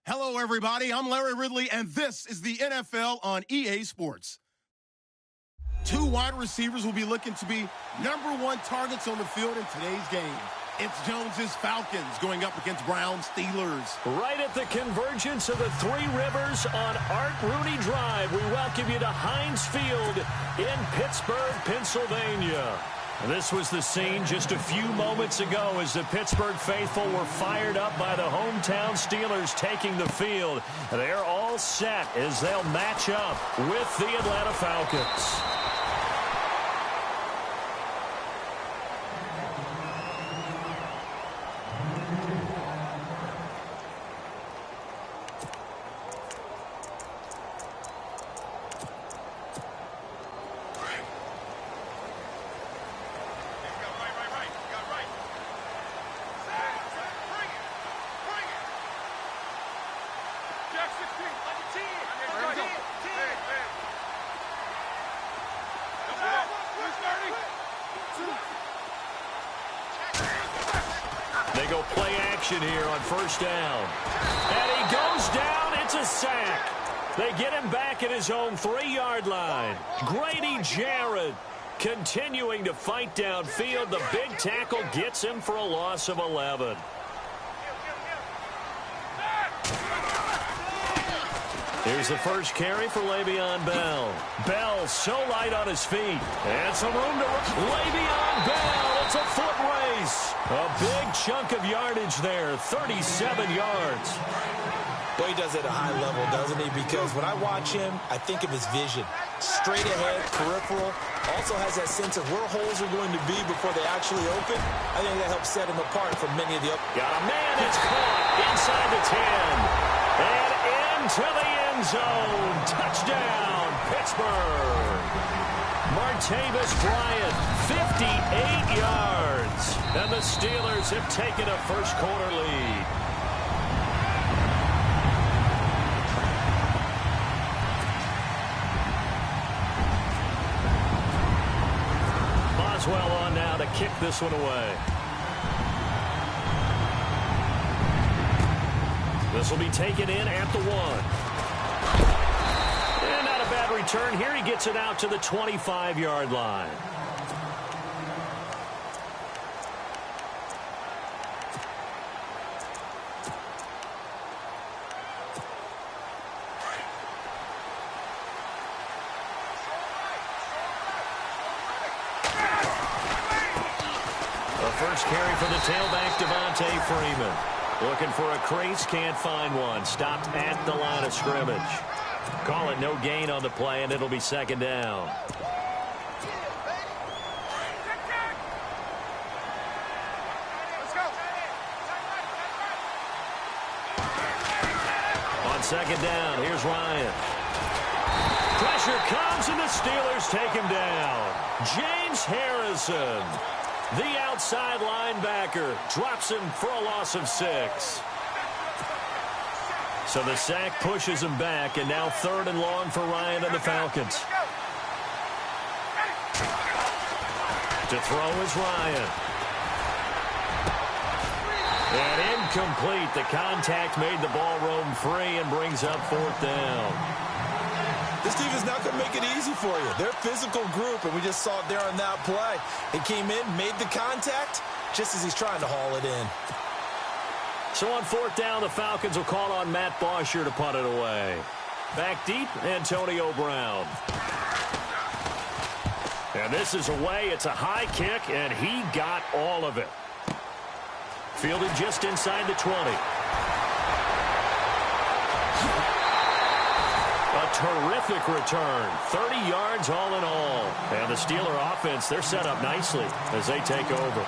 Hello, everybody. I'm Larry Ridley, and this is the NFL on EA Sports. Two wide receivers will be looking to be #1 targets on the field in today's game. It's Jones's Falcons going up against Brown's Steelers. Right at the convergence of the Three Rivers on Art Rooney Drive, we welcome you to Heinz Field in Pittsburgh, Pennsylvania. This was the scene just a few moments ago as the Pittsburgh faithful were fired up by the hometown Steelers taking the field. They're all set as they'll match up with the Atlanta Falcons. They go play action here on first down. And he goes down. It's a sack. They get him back at his own 3-yard line. Grady Jarrett continuing to fight downfield. The big tackle gets him for a loss of 11. Here's the first carry for Le'Veon Bell. Bell so light on his feet. And some room to run. Le'Veon Bell, it's a foot race. A big chunk of yardage there, 37 yards. Well, he does it at a high level, doesn't he? Because when I watch him, I think of his vision. Straight ahead, peripheral. Also has that sense of where holes are going to be before they actually open. I think that helps set him apart from many of the other. Got a man, it's caught inside the 10. And into the end zone. Touchdown, Pittsburgh. Martavis Bryant, 58 yards. And the Steelers have taken a first-quarter lead. Boswell on now to kick this one away. This will be taken in at the 1. And not a bad return here. He gets it out to the 25-yard line. The first carry for the tailback, Devontae Freeman. Looking for a crease, can't find one. Stopped at the line of scrimmage. Call it no gain on the play, and it'll be second down. On second down, here's Ryan. Pressure comes, and the Steelers take him down. James Harrison, the outside linebacker, drops him for a loss of 6. So the sack pushes him back, and now 3rd and long for Ryan and the Falcons. To throw is Ryan. And incomplete. The contact made the ball roam free and brings up 4th down. This team is not going to make it easy for you. They're a physical group, and we just saw it there on that play. He came in, made the contact, just as he's trying to haul it in. So on 4th down, the Falcons will call on Matt Bosher to punt it away. Back deep, Antonio Brown. And this is away. It's a high kick, and he got all of it. Fielded just inside the 20. A terrific return. 30 yards all in all. And the Steeler offense, they're set up nicely as they take over.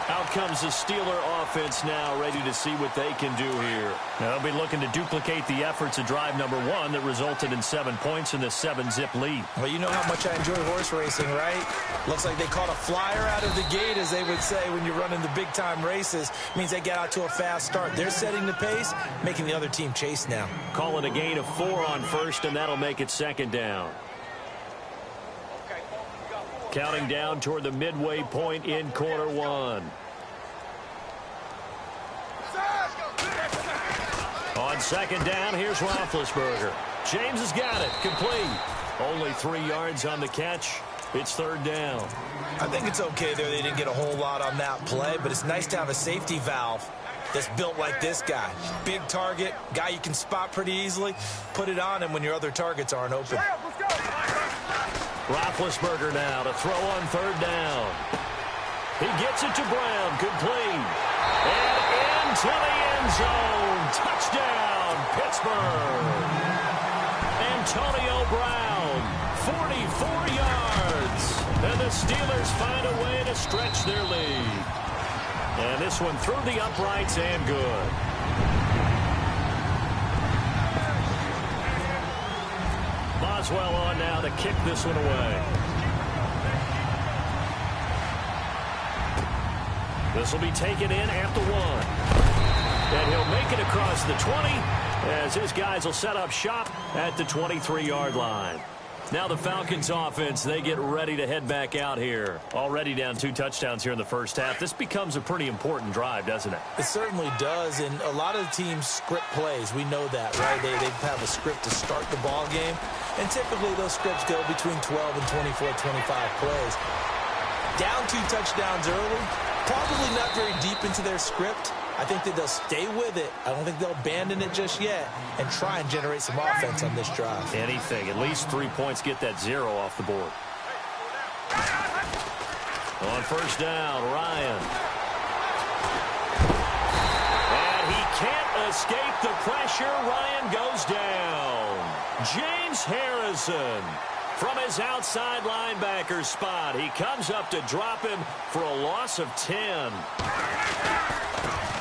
Out comes the Steeler offense now, ready to see what they can do here. They'll be looking to duplicate the efforts of drive number 1 that resulted in 7 points in the 7-zip lead. Well, you know how much I enjoy horse racing, right? Looks like they caught a flyer out of the gate, as they would say when you're running the big-time races. Means they get out to a fast start. They're setting the pace, making the other team chase now. Calling a gain of 4 on first, and that'll make it second down. Counting down toward the midway point in quarter 1. On second down, here's Roethlisberger. James has got it. Complete. Only 3 yards on the catch. It's third down. I think it's okay there. They didn't get a whole lot on that play, but it's nice to have a safety valve that's built like this guy. Big target, guy you can spot pretty easily. Put it on him when your other targets aren't open. Roethlisberger now to throw on third down. He gets it to Brown. Complete. And into the end zone. Touchdown, Pittsburgh. Antonio Brown, 44 yards. And the Steelers find a way to stretch their lead. And this one through the uprights and good. Boswell on now to kick this one away. This will be taken in at the 1. And he'll make it across the 20 as his guys will set up shop at the 23-yard line. Now the Falcons offense, they get ready to head back out here. Already down 2 touchdowns here in the first half. This becomes a pretty important drive, doesn't it? It certainly does, and a lot of the teams script plays. We know that, right? They have a script to start the ball game, and typically those scripts go between 12 and 24, 25 plays. Down 2 touchdowns early, probably not very deep into their script. I think that they'll stay with it. I don't think they'll abandon it just yet and try and generate some offense on this drive. Anything. At least 3 points, get that 0 off the board. On first down, Ryan. And he can't escape the pressure. Ryan goes down. James Harrison from his outside linebacker spot. He comes up to drop him for a loss of 10.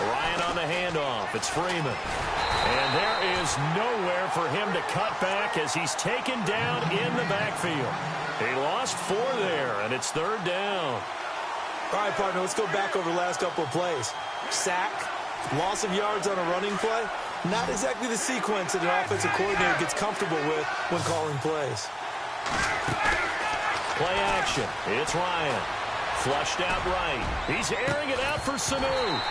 Ryan on the handoff. It's Freeman. And there is nowhere for him to cut back as he's taken down in the backfield. He lost 4 there, and it's third down. All right, partner, let's go back over the last couple of plays. Sack, loss of yards on a running play. Not exactly the sequence that an offensive coordinator gets comfortable with when calling plays. Play action. It's Ryan. Flushed out right. He's airing it out for Sanu.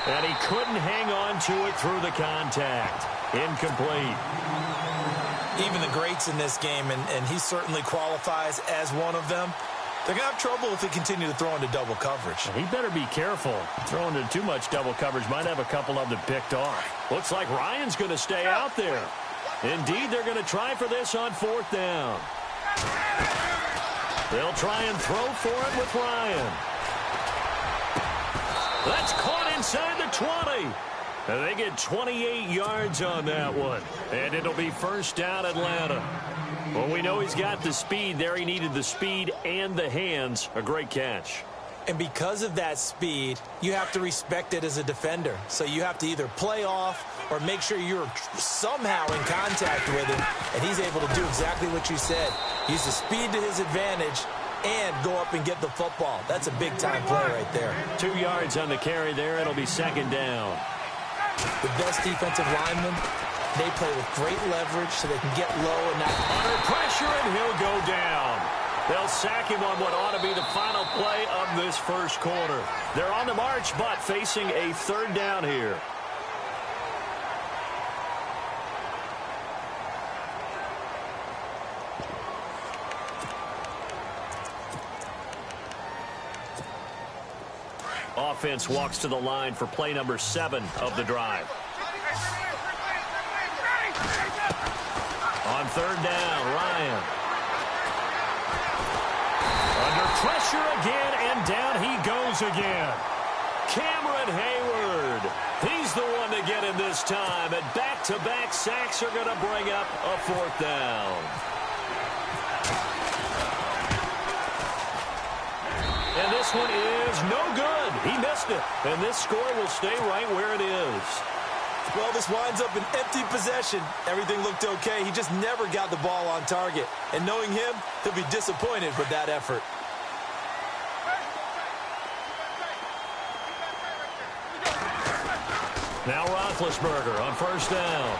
And he couldn't hang on to it through the contact. Incomplete. Even the greats in this game, and he certainly qualifies as one of them, they're going to have trouble if they continue to throw into double coverage. He better be careful. Throwing into too much double coverage might have a couple of them picked off. Looks like Ryan's going to stay out there. Indeed, they're going to try for this on fourth down. They'll try and throw for it with Ryan. That's caught inside the 20. And they get 28 yards on that one. And it'll be first down Atlanta. Well, we know he's got the speed there. He needed the speed and the hands. A great catch. And because of that speed, you have to respect it as a defender. So you have to either play off or make sure you're somehow in contact with him. And he's able to do exactly what you said. Use the speed to his advantage and go up and get the football. That's a big-time play right there. 2 yards on the carry there. It'll be second down. The best defensive linemen, they play with great leverage so they can get low and not under pressure, and he'll go down. They'll sack him on what ought to be the final play of this first quarter. They're on the march, but facing a third down here. Offense walks to the line for play number 7 of the drive. On third down, Ryan. Under pressure again, and down he goes again. Cameron Hayward. He's the one to get him this time, and back-to-back sacks are going to bring up a fourth down. And this one is no good. He missed it. And this score will stay right where it is. Well, this winds up an empty possession. Everything looked okay. He just never got the ball on target. And knowing him, he'll be disappointed with that effort. Now Roethlisberger on first down.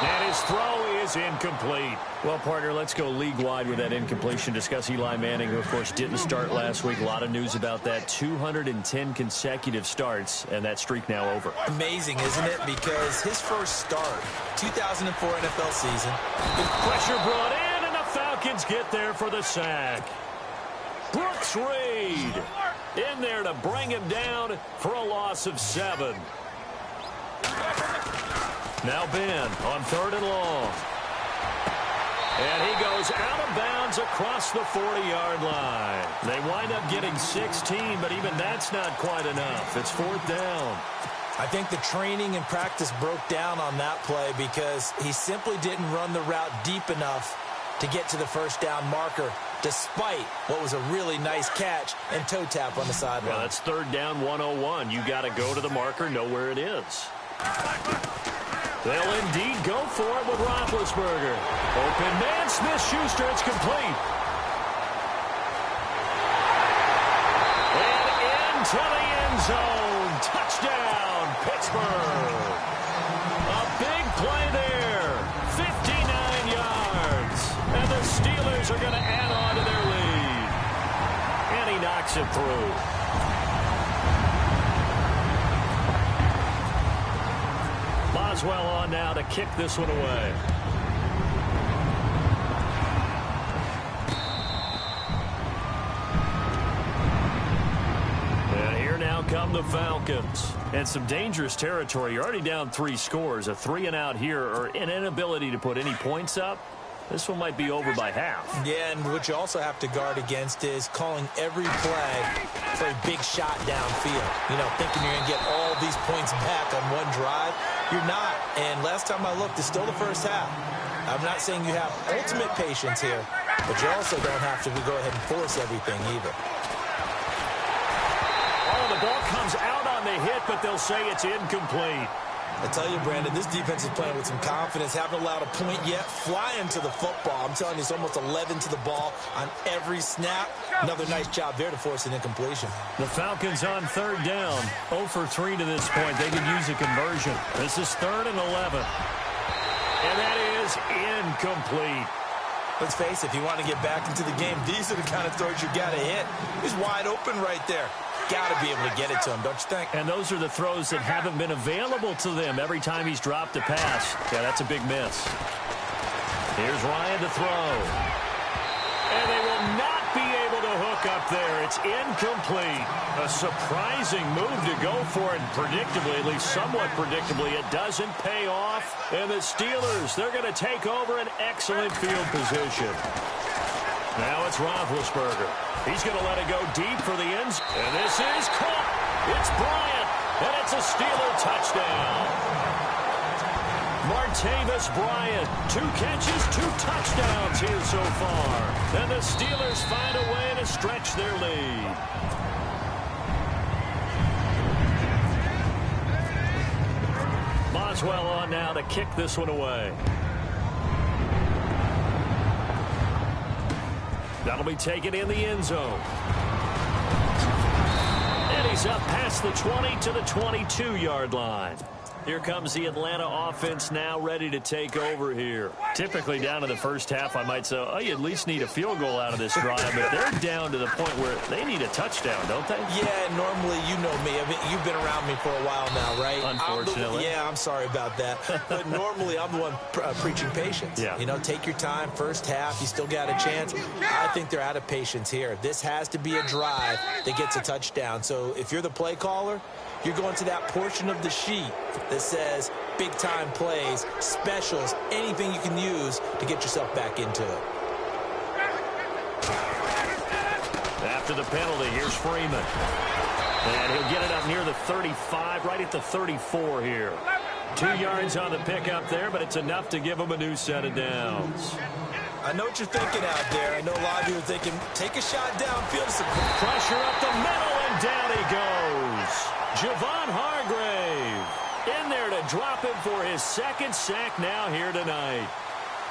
And his throw is incomplete. Well, partner, let's go league-wide with that incompletion. Discuss Eli Manning, who, of course, didn't start last week. A lot of news about that. 210 consecutive starts, and that streak now over. Amazing, isn't it? Because his first start, 2004 NFL season. Pressure brought in, and the Falcons get there for the sack. Brooks Reed in there to bring him down for a loss of 7. Now Ben on 3rd and long. And he goes out of bounds across the 40-yard line. They wind up getting 16, but even that's not quite enough. It's 4th down. I think the training and practice broke down on that play because he simply didn't run the route deep enough to get to the first down marker, despite what was a really nice catch and toe tap on the sideline. Well, that's 3rd down 101. You got to go to the marker, know where it is. They'll indeed go for it with Roethlisberger. Open man, Smith-Schuster, it's complete. And into the end zone. Touchdown, Pittsburgh. A big play there. 59 yards. And the Steelers are going to add on to their lead. And he knocks it through. Boswell on now to kick this one away. And here now come the Falcons. And some dangerous territory. You're already down 3 scores. A 3-and-out here, or an inability to put any points up. This one might be over by half. Yeah, and what you also have to guard against is calling every play for a big shot downfield. You know, thinking you're going to get all these points back on one drive. You're not. And last time I looked, it's still the first half. I'm not saying you have ultimate patience here, but you also don't have to go ahead and force everything either. Oh, the ball comes out on the hit, but they'll say it's incomplete. I tell you, Brandon, this defense is playing with some confidence. Haven't allowed a point yet. Flying to the football. I'm telling you, it's almost 11 to the ball on every snap. Another nice job there to force an incompletion. The Falcons on 3rd down. 0 for 3 to this point. They could use a conversion. This is 3rd and 11. And that is incomplete. Let's face it, if you want to get back into the game, these are the kind of throws you got to hit. He's wide open right there. Got to be able to get it to him, don't you think? And those are the throws that haven't been available to them every time he's dropped a pass. Yeah, that's a big miss. Here's Ryan to throw. And they will not be able to hook up there. It's incomplete. A surprising move to go for it. Predictably, at least somewhat predictably, it doesn't pay off. And the Steelers, they're going to take over an excellent field position. Now it's Roethlisberger. He's going to let it go deep for the ends. And this is caught. It's Bryant. And it's a Steeler touchdown. Martavis Bryant. 2 catches, 2 touchdowns here so far. And the Steelers find a way to stretch their lead. Boswell on now to kick this one away. That'll be taken in the end zone. And he's up past the 20 to the 22-yard line. Here comes the Atlanta offense now ready to take over here. Typically down in the first half, I might say, oh, you at least need a field goal out of this drive. But they're down to the point where they need a touchdown, don't they? Yeah, normally, you know me. I mean, you've been around me for a while now, right? Unfortunately. I'm sorry about that. But normally, I'm the one preaching patience. Yeah. You know, take your time. First half, you still got a chance. I think they're out of patience here. This has to be a drive that gets a touchdown. So if you're the play caller, you're going to that portion of the sheet that says big-time plays, specials, anything you can use to get yourself back into it. After the penalty, here's Freeman. And he'll get it up near the 35, right at the 34 here. 2 yards on the pickup there, but it's enough to give him a new set of downs. I know what you're thinking out there. I know a lot of you are thinking, take a shot downfield. Pressure up the middle, and down he goes. Javon Hargrave in there to drop him for his 2nd sack now here tonight.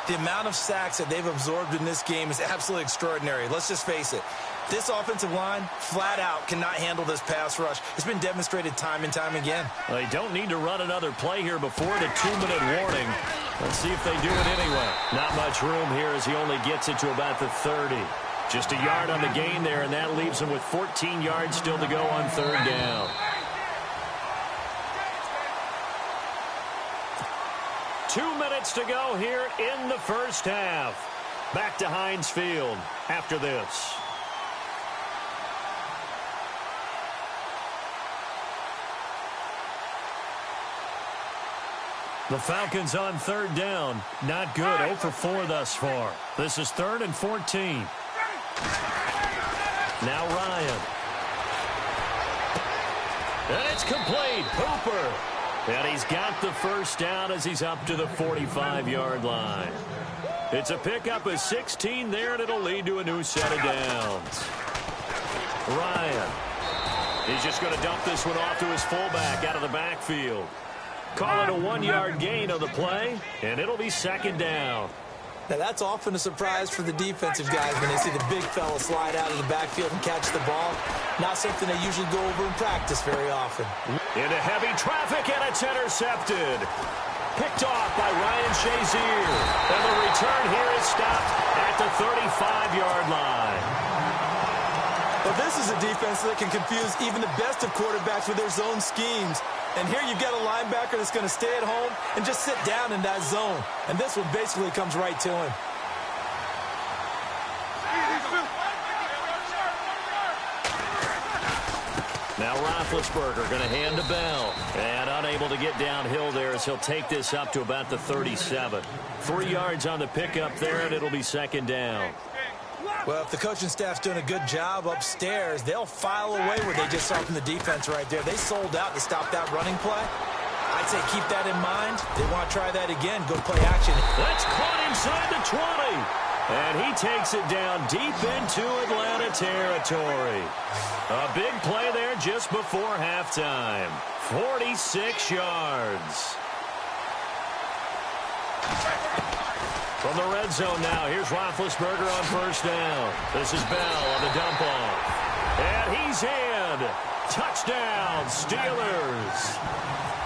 The amount of sacks that they've absorbed in this game is absolutely extraordinary. Let's just face it. This offensive line, flat out, cannot handle this pass rush. It's been demonstrated time and time again. They don't need to run another play here before the 2-minute warning. Let's see if they do it anyway. Not much room here as he only gets it to about the 30. Just a yard on the gain there, and that leaves him with 14 yards still to go on third down. Two minutes to go here in the first half. Back to Heinz Field after this. The Falcons on third down. Not good. 0 for 4 thus far. This is 3rd and 14. Now Ryan. And it's complete. Hooper. And he's got the first down as he's up to the 45-yard line. It's a pickup of 16 there, and it'll lead to a new set of downs. Ryan. He's just going to dump this one off to his fullback out of the backfield. Call it a 1-yard gain on the play, and it'll be second down. Now, that's often a surprise for the defensive guys when they see the big fella slide out of the backfield and catch the ball. Not something they usually go over in practice very often. Into heavy traffic, and it's intercepted. Picked off by Ryan Shazier. And the return here is stopped at the 35-yard line. But this is a defense that can confuse even the best of quarterbacks with their zone schemes. And here you've got a linebacker that's going to stay at home and just sit down in that zone. And this one basically comes right to him. Now Roethlisberger going to hand to Bell. And unable to get downhill there as he'll take this up to about the 37. 3 yards on the pickup there, and it'll be second down. Well, if the coaching staff's doing a good job upstairs, they'll file away what they just saw from the defense right there. They sold out to stop that running play. I'd say keep that in mind. They want to try that again. Go play action. That's caught inside the 20. And he takes it down deep into Atlanta territory. A big play there just before halftime. 46 yards. From the red zone now, here's Roethlisberger on first down. This is Bell on the dump off. And he's in. Touchdown, Steelers.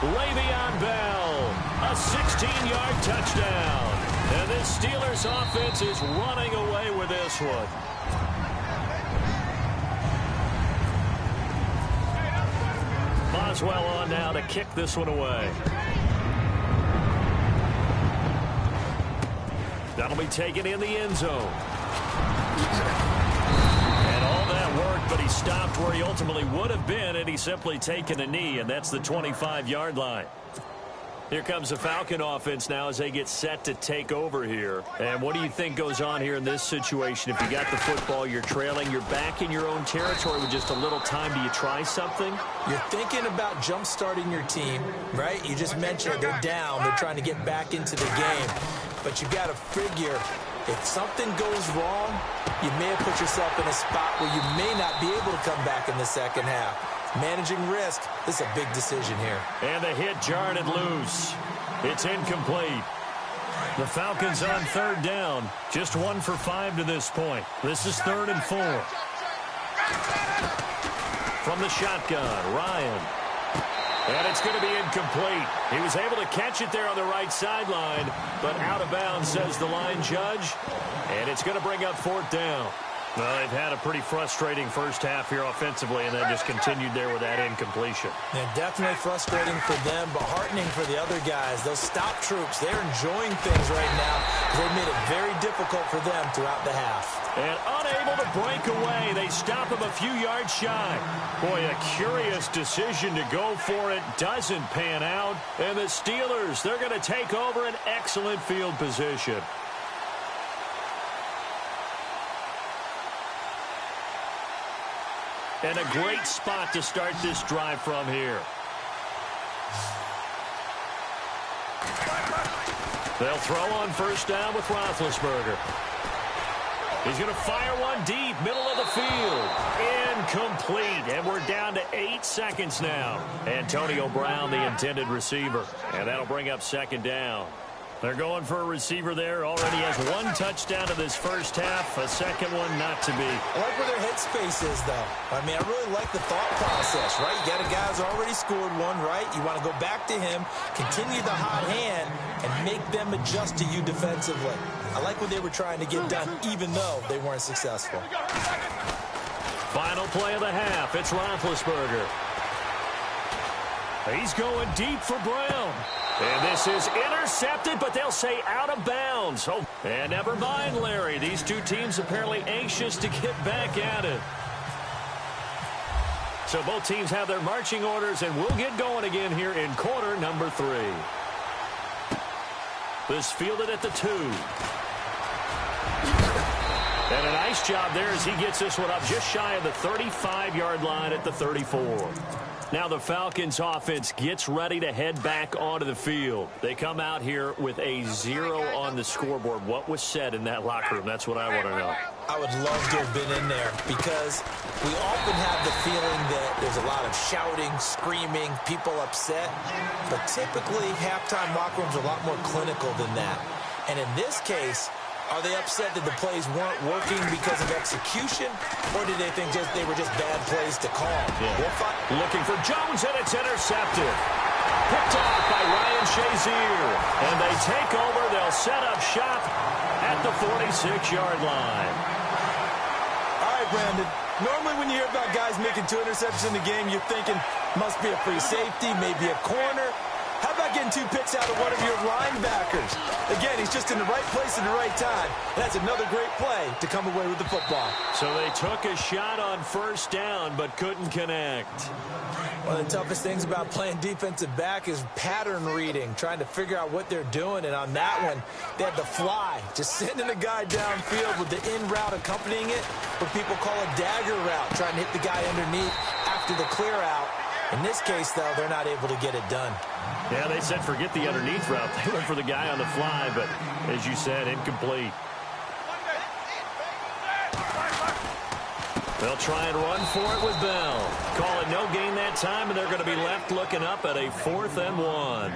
Le'Veon Bell, a 16-yard touchdown. And this Steelers offense is running away with this one. Boswell on now to kick this one away. That'll be taken in the end zone. And all that worked, but he stopped where he ultimately would have been, and he's simply taken a knee, and that's the 25-yard line. Here comes the Falcon offense now as they get set to take over here. And what do you think goes on here in this situation? If you got the football, you're trailing, you're back in your own territory with just a little time. Do you try something? You're thinking about jump-starting your team, right? You just mentioned they're down. They're trying to get back into the game. But you got to figure if something goes wrong, you may have put yourself in a spot where you may not be able to come back in the second half. Managing risk, this is a big decision here. And the hit jarred it loose. It's incomplete. The Falcons on third down. Just 1 for 5 to this point. This is 3rd and 4. From the shotgun, Ryan. And it's going to be incomplete. He was able to catch it there on the right sideline, but out of bounds, says the line judge. And it's going to bring up 4th down. Well, they've had a pretty frustrating first half here offensively, and then just continued there with that incompletion. Yeah, definitely frustrating for them, but heartening for the other guys. Those stop troops, they're enjoying things right now. They've made it very difficult for them throughout the half. And unable to break away, they stop him a few yards shy. Boy, a curious decision to go for it. Doesn't pan out. And the Steelers, they're going to take over an excellent field position. And a great spot to start this drive from here. They'll throw on first down with Roethlisberger. He's going to fire one deep, middle of the field. Incomplete. And we're down to 8 seconds now. Antonio Brown, the intended receiver. And that'll bring up second down. They're going for a receiver there. Already has one touchdown in this first half. A second one not to be. I like where their headspace is, though. I mean, I really like the thought process, right? You got a guy who's already scored one, right? You want to go back to him, continue the hot hand, and make them adjust to you defensively. I like what they were trying to get done, even though they weren't successful. Final play of the half. It's Roethlisberger. He's going deep for Brown. And this is intercepted, but they'll say out of bounds. Oh, and never mind, Larry. These two teams apparently anxious to get back at it. So both teams have their marching orders, and we'll get going again here in quarter number 3. This fielded at the 2. And a nice job there as he gets this one up just shy of the 35-yard line at the 34. Now the Falcons offense gets ready to head back onto the field. They come out here with a 0 on the scoreboard. What was said in that locker room? That's what I want to know. I would love to have been in there because we often have the feeling that there's a lot of shouting, screaming, people upset. But typically, halftime locker rooms are a lot more clinical than that. And in this case, are they upset that the plays weren't working because of execution, or did they think they were just bad plays to call? Yeah. Looking for Jones, and it's intercepted. Picked off by Ryan Shazier. And they take over. They'll set up shop at the 46-yard line. All right, Brandon. Normally when you hear about guys making 2 interceptions in the game, you're thinking must be a free safety, maybe a corner. How about getting 2 picks out of one of your linebackers? Again, he's just in the right place at the right time. That's another great play to come away with the football. So they took a shot on first down but couldn't connect. One of the toughest things about playing defensive back is pattern reading, trying to figure out what they're doing. And on that one, they had the fly, just sending the guy downfield with the in route accompanying it, what people call a dagger route, trying to hit the guy underneath after the clear out. In this case, though, they're not able to get it done. Yeah, they said forget the underneath route. They went for the guy on the fly, but as you said, incomplete. They'll try and run for it with Bell. Call it no gain that time, and they're going to be left looking up at a 4th and 1.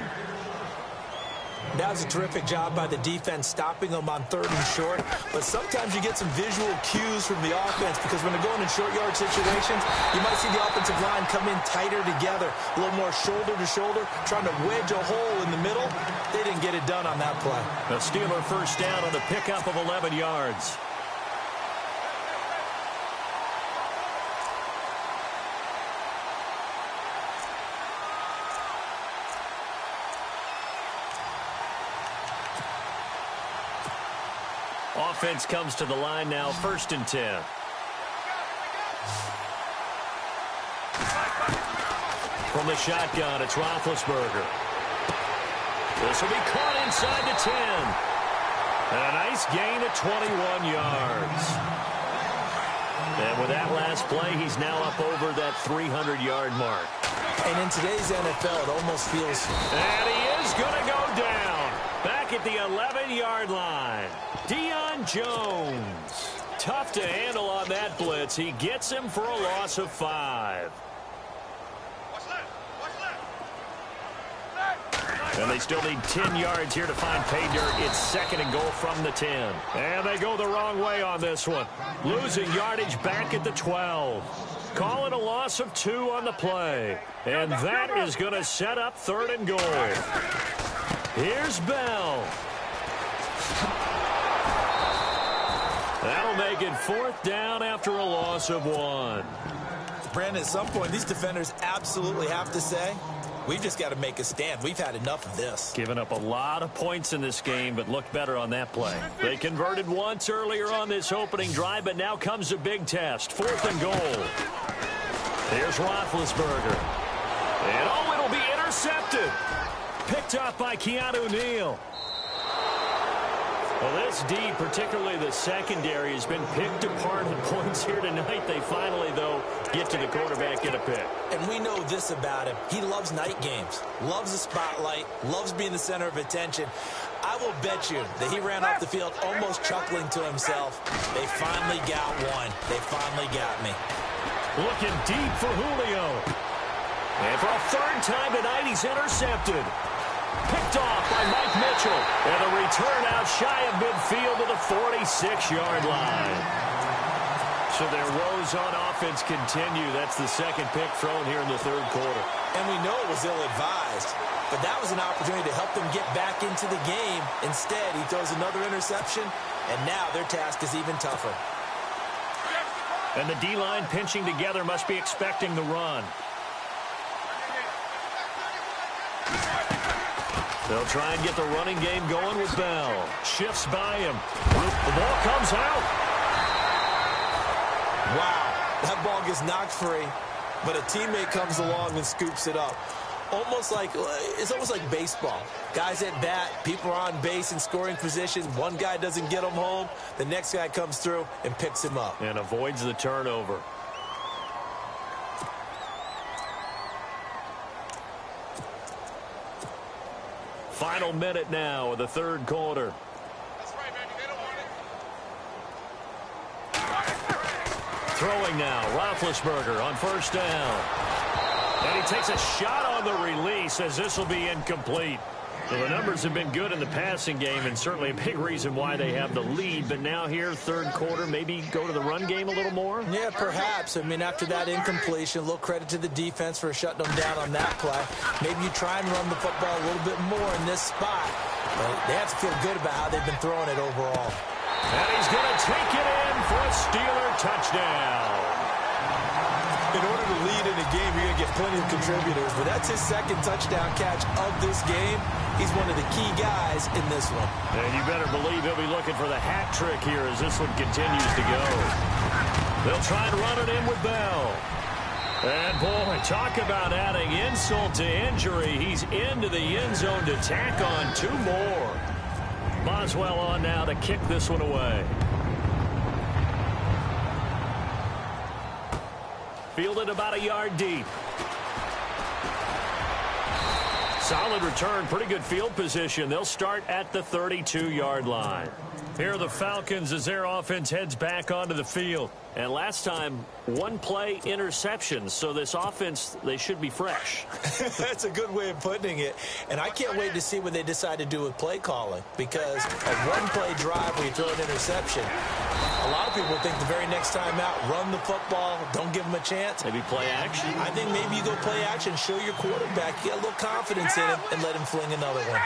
That was a terrific job by the defense stopping them on 3rd and short. But sometimes you get some visual cues from the offense because when they're going in short yard situations, you might see the offensive line come in tighter together, a little more shoulder to shoulder, trying to wedge a hole in the middle. They didn't get it done on that play. A Steeler first down on the pickup of 11 yards. Offense comes to the line now, 1st and 10. From the shotgun, it's Roethlisberger. This will be caught inside the 10. And a nice gain of 21 yards. And with that last play, he's now up over that 300-yard mark. And in today's NFL, it almost feels... And he is going to go down. Back at the 11-yard line. Deion Jones. Tough to handle on that blitz. He gets him for a loss of 5. And they still need 10 yards here to find pay dirt. It's 2nd and goal from the 10. And they go the wrong way on this one. Losing yardage back at the 12. Call it a loss of 2 on the play. And that is going to set up 3rd and goal. Here's Bell. That'll make it 4th down after a loss of 1. Brandon, at some point, these defenders absolutely have to say, we've just got to make a stand. We've had enough of this. Giving up a lot of points in this game, but looked better on that play. They converted once earlier on this opening drive, but now comes a big test. 4th and goal. Here's Roethlisberger. And oh, it'll be intercepted. Picked up by Keanu Neal. Well, this D, particularly the secondary, has been picked apart at points here tonight. They finally, though, get to the quarterback, get a pick. And we know this about him. He loves night games, loves the spotlight, loves being the center of attention. I will bet you that he ran off the field almost chuckling to himself. They finally got one. They finally got me. Looking deep for Julio. And for a 3rd time tonight, he's intercepted. Picked off by Mike Mitchell. And a return out shy of midfield to the 46-yard line. So their woes on offense continue. That's the second pick thrown here in the third quarter. And we know it was ill-advised, but that was an opportunity to help them get back into the game. Instead, he throws another interception, and now their task is even tougher. And the D-line pinching together must be expecting the run. They'll try and get the running game going with Bell. Shifts by him. The ball comes out. Wow, that ball gets knocked free, but a teammate comes along and scoops it up. It's almost like baseball. Guys at bat, people are on base in scoring position. One guy doesn't get him home. The next guy comes through and picks him up. And avoids the turnover. Final minute now of the third quarter. That's right, man. They don't want it. Throwing now, Roethlisberger on first down. And he takes a shot on the release as this will be incomplete. Well, the numbers have been good in the passing game and certainly a big reason why they have the lead. But now here, third quarter, maybe go to the run game a little more? Yeah, perhaps. I mean, after that incompletion, a little credit to the defense for shutting them down on that play. Maybe you try and run the football a little bit more in this spot. But they have to feel good about how they've been throwing it overall. And he's going to take it in for a Steeler touchdown. In order to lead in a game, you're going to get plenty of contributors. But that's his second touchdown catch of this game. He's one of the key guys in this one. And you better believe he'll be looking for the hat trick here as this one continues to go. They'll try and run it in with Bell. And, boy, talk about adding insult to injury. He's into the end zone to tack on two more. Boswell on now to kick this one away. Fielded about a yard deep. Solid return, pretty good field position. They'll start at the 32-yard line. Here are the Falcons as their offense heads back onto the field. And last time, one-play interceptions. So this offense, they should be fresh. That's a good way of putting it. And I can't wait to see what they decide to do with play calling. Because a one-play drive where you throw an interception, a lot of people think the very next time out, run the football, don't give them a chance. Maybe play action? I think maybe you go play action, show your quarterback, you get a little confidence in him, and let him fling another one.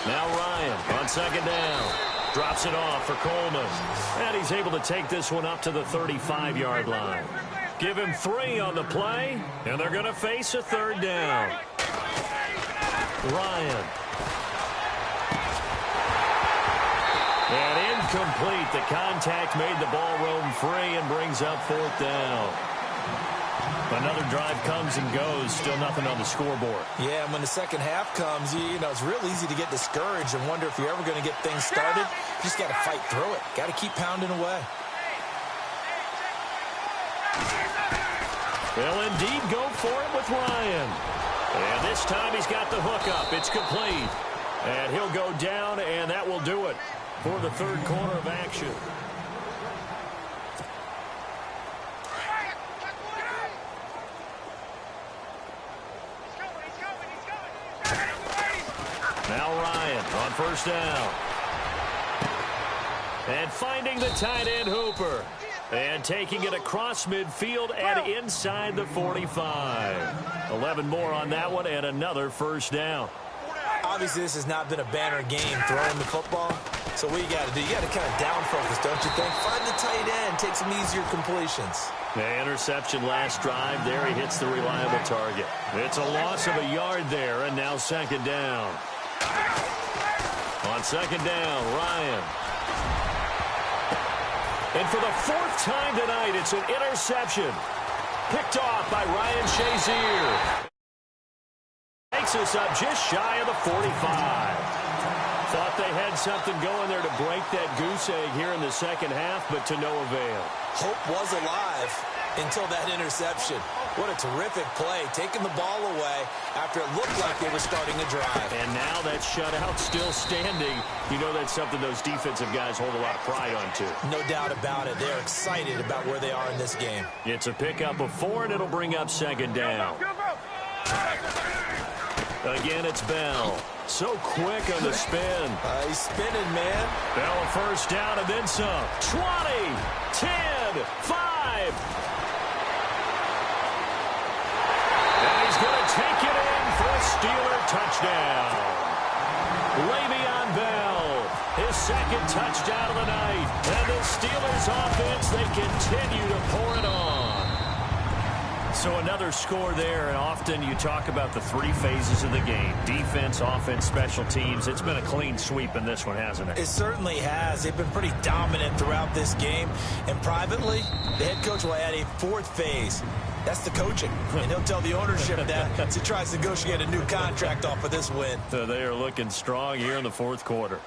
Now Ryan on second down. Drops it off for Coleman. And he's able to take this one up to the 35-yard line. Give him 3 on the play, and they're going to face a third down. Ryan. And incomplete. The contact made the ball roam free and brings up fourth down. Another drive comes and goes. Still nothing on the scoreboard. Yeah, and when the second half comes, you know, it's real easy to get discouraged and wonder if you're ever going to get things started. You just got to fight through it. Got to keep pounding away. They'll indeed go for it with Ryan. And this time he's got the hook up. It's complete. And he'll go down, and that will do it for the third quarter of action. Now Ryan on first down. And finding the tight end Hooper. And taking it across midfield and inside the 45. 11 more on that one and another first down. Obviously, this has not been a banner game throwing the football. So what you got to do, you got to kind of down focus, don't you think? Find the tight end, take some easier completions. The interception last drive. There he hits the reliable target. It's a loss of a yard there, and now second down. On second down, Ryan. And for the fourth time tonight, it's an interception. Picked off by Ryan Shazier. Takes us up just shy of the 45. Thought they had something going there to break that goose egg here in the second half, but to no avail. Hope was alive until that interception. What a terrific play, taking the ball away after it looked like they were starting a drive. And now that shutout still standing. You know that's something those defensive guys hold a lot of pride on, too. No doubt about it. They're excited about where they are in this game. It's a pickup of 4, and it'll bring up second down. Again, it's Bell. So quick on the spin. He's spinning, man. Bell a first down and then some. 20, 10, 5. And he's going to take it in for a Steeler touchdown. Le'Veon Bell, his second touchdown of the night. And the Steelers offense, they continue to pour it on. So another score there, and often you talk about the three phases of the game. Defense, offense, special teams. It's been a clean sweep in this one, hasn't it? It certainly has. They've been pretty dominant throughout this game. And privately, the head coach will add a fourth phase. That's the coaching. And he'll tell the ownership that as he tries to negotiate a new contract off of this win. So they are looking strong here in the fourth quarter.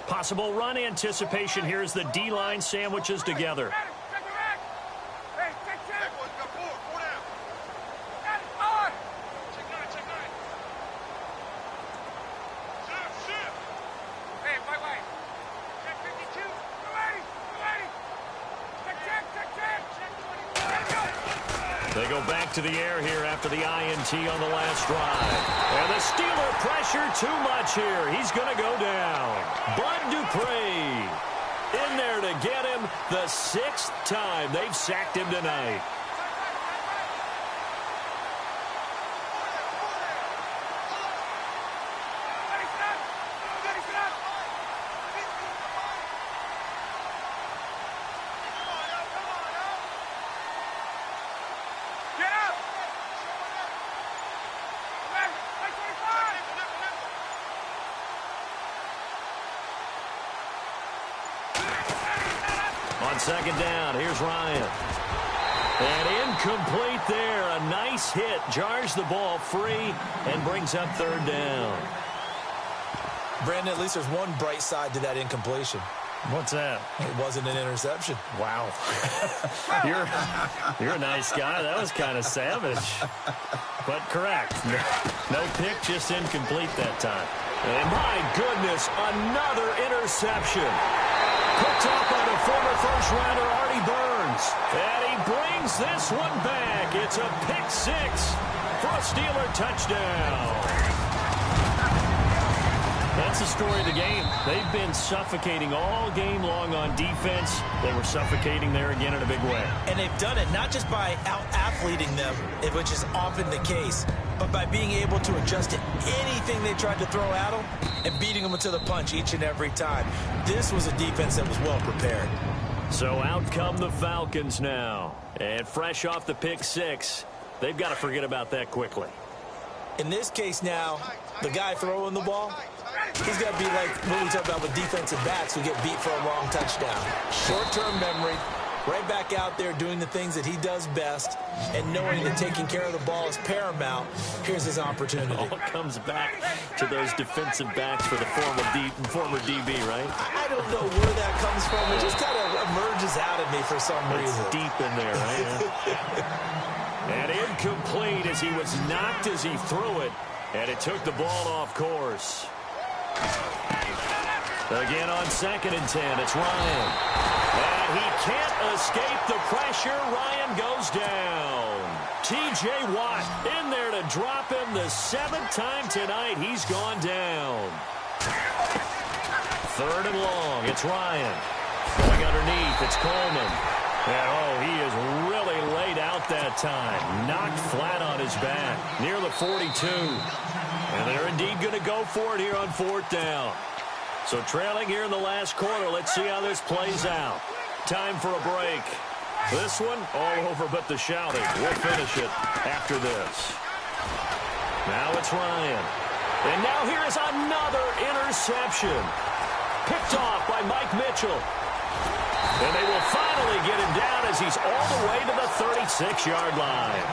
Possible run anticipation here as the D-line sandwiches together. They go back to the air here after the INT on the last drive. And the Steeler pressure too much here. He's going to go down. Bud Dupree in there to get him the sixth time they've sacked him tonight. On second down, here's Ryan. And incomplete there. A nice hit. Jars the ball free and brings up third down. Brandon, at least there's one bright side to that incompletion. What's that? It wasn't an interception. Wow. You're a nice guy. That was kind of savage. But correct. No pick, just incomplete that time. And my goodness, another interception. Picked up by the former first-rounder Artie Burns. And he brings this one back. It's a pick six for a Steeler touchdown. That's the story of the game. They've been suffocating all game long on defense. They were suffocating there again in a big way. And they've done it not just by out-athleting them, which is often the case, but by being able to adjust to anything they tried to throw at them and beating them to the punch each and every time. This was a defense that was well prepared. So out come the Falcons now. And fresh off the pick six, they've got to forget about that quickly. In this case now, the guy throwing the ball, he's got to be like what we talk about with defensive backs who get beat for a long touchdown. Short-term memory, right back out there doing the things that he does best, and knowing that taking care of the ball is paramount. Here's his opportunity. It all comes back to those defensive backs for the former DB, right? I don't know where that comes from. It just kind of emerges out of me for some reason. It's deep in there, right? And incomplete as he was knocked as he threw it, and it took the ball off course. Again on 2nd and 10, it's Ryan. And he can't escape the pressure. Ryan goes down. T.J. Watt in there to drop him the 7th time tonight. He's gone down. 3rd and long, it's Ryan. Going underneath, it's Coleman. And, he is really laid out that time. Knocked flat on his back near the 42. And they're indeed going to go for it here on 4th down. So trailing here in the last quarter. Let's see how this plays out. Time for a break. This one all over but the shouting. We'll finish it after this. Now it's Ryan. And now here is another interception. Picked off by Mike Mitchell. And they will finally get him down as he's all the way to the 36-yard line.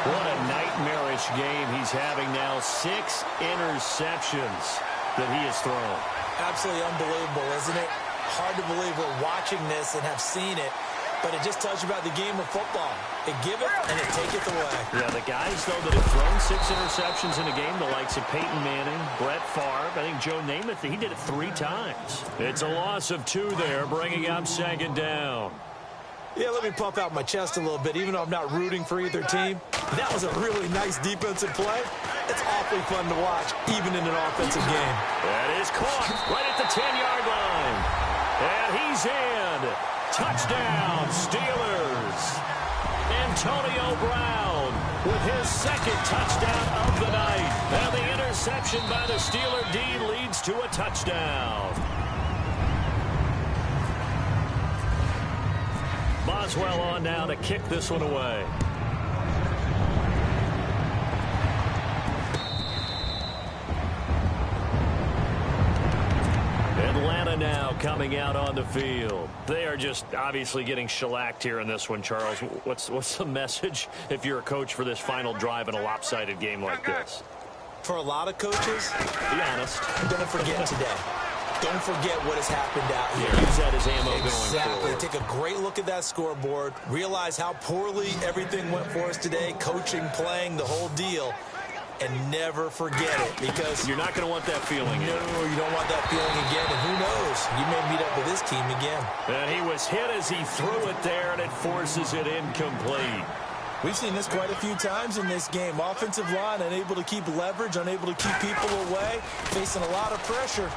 What a nightmarish game he's having now. 6 interceptions that he has thrown. Absolutely unbelievable, isn't it? Hard to believe we're watching this and have seen it. But it just tells you about the game of football. It give it and it taketh away. Yeah, the guys, though, that have thrown 6 interceptions in a game, the likes of Peyton Manning, Brett Favre, I think Joe Namath, he did it 3 times. It's a loss of 2 there, bringing up 2nd down. Yeah, let me puff out my chest a little bit, even though I'm not rooting for either team. That was a really nice defensive play. It's awfully fun to watch, even in an offensive game. That is caught right at the 10-yard line. And he's in. Touchdown, Steelers. Antonio Brown with his second touchdown of the night. And the interception by the Steeler D leads to a touchdown. Boswell on now to kick this one away. Atlanta now coming out on the field. They are just obviously getting shellacked here in this one, Charles. What's the message if you're a coach for this final drive in a lopsided game like this? For a lot of coaches, be honest, don't forget today. Don't forget what has happened out here. Yeah, use that as ammo going Exactly. forward. Take a great look at that scoreboard. Realize how poorly everything went for us today. Coaching, playing, the whole deal. And never forget it, because you're not going to want that feeling. No, you don't want that feeling again. And who knows? You may meet up with this team again. And he was hit as he threw it there, and it forces it incomplete. We've seen this quite a few times in this game. Offensive line unable to keep leverage, unable to keep people away, facing a lot of pressure.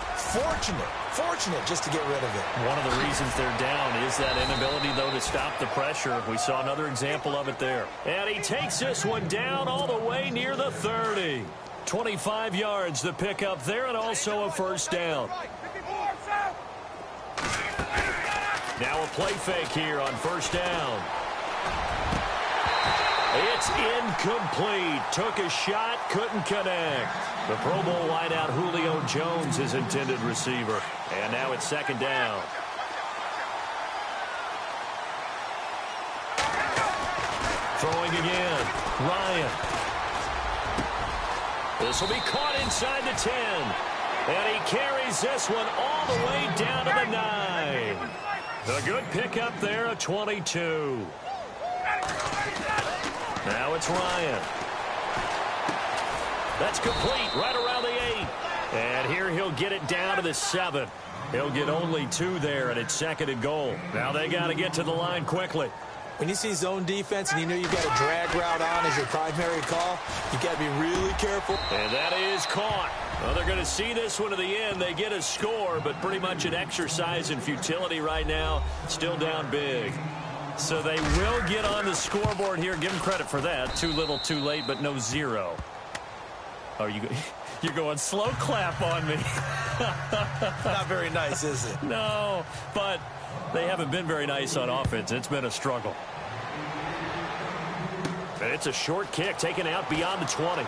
Fortunate just to get rid of it. One of the reasons they're down is that inability, though, to stop the pressure. We saw another example of it there. And he takes this one down all the way near the 30. 25 yards the pickup there, and also a first down. Now a play fake here on first down. It's incomplete. Took a shot, couldn't connect. The Pro Bowl wideout Julio Jones, his intended receiver. And now it's second down. Throwing again. Ryan. This will be caught inside the 10. And he carries this one all the way down to the 9. A good pickup there, a 22. Now it's Ryan. That's complete right around the 8. And here he'll get it down to the 7. He'll get only 2 there, and it's second and goal. Now they got to get to the line quickly. When you see zone defense and you know you've got a drag route on as your primary call, you've got to be really careful. And that is caught. Well, they're going to see this one to the end. They get a score, but pretty much an exercise in futility right now. Still down big. So they will get on the scoreboard here. Give them credit for that. Too little, too late, but no 0. Oh, you're going slow clap on me. Not very nice, is it? No, but they haven't been very nice on offense. It's been a struggle. And it's a short kick taken out beyond the 20.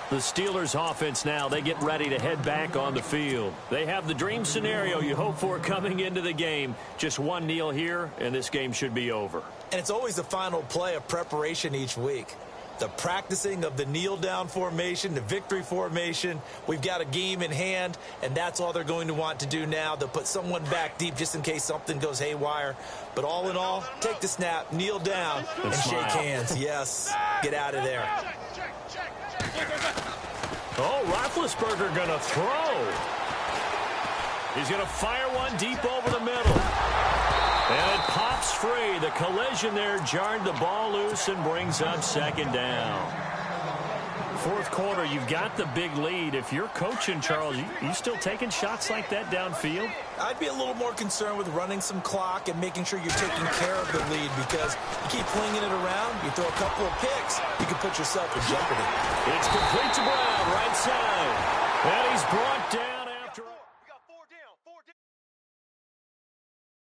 The Steelers offense now, they get ready to head back on the field. They have the dream scenario you hope for coming into the game. Just one kneel here, and this game should be over. And it's always the final play of preparation each week. The practicing of the kneel-down formation, the victory formation. We've got a game in hand, and that's all they're going to want to do now. They'll put someone back deep just in case something goes haywire. But all in all, take the snap, kneel down, and shake hands. Yes, get out of there. Oh, Roethlisberger going to throw. He's going to fire one deep over the middle. And it pops free. The collision there jarred the ball loose and brings up second down. Fourth quarter, you've got the big lead. If you're coaching, Charles, you still taking shots like that downfield? I'd be a little more concerned with running some clock and making sure you're taking care of the lead, because you keep flinging it around, you throw a couple of picks, you can put yourself in jeopardy. It's complete to Brown, right side. And he's brought down.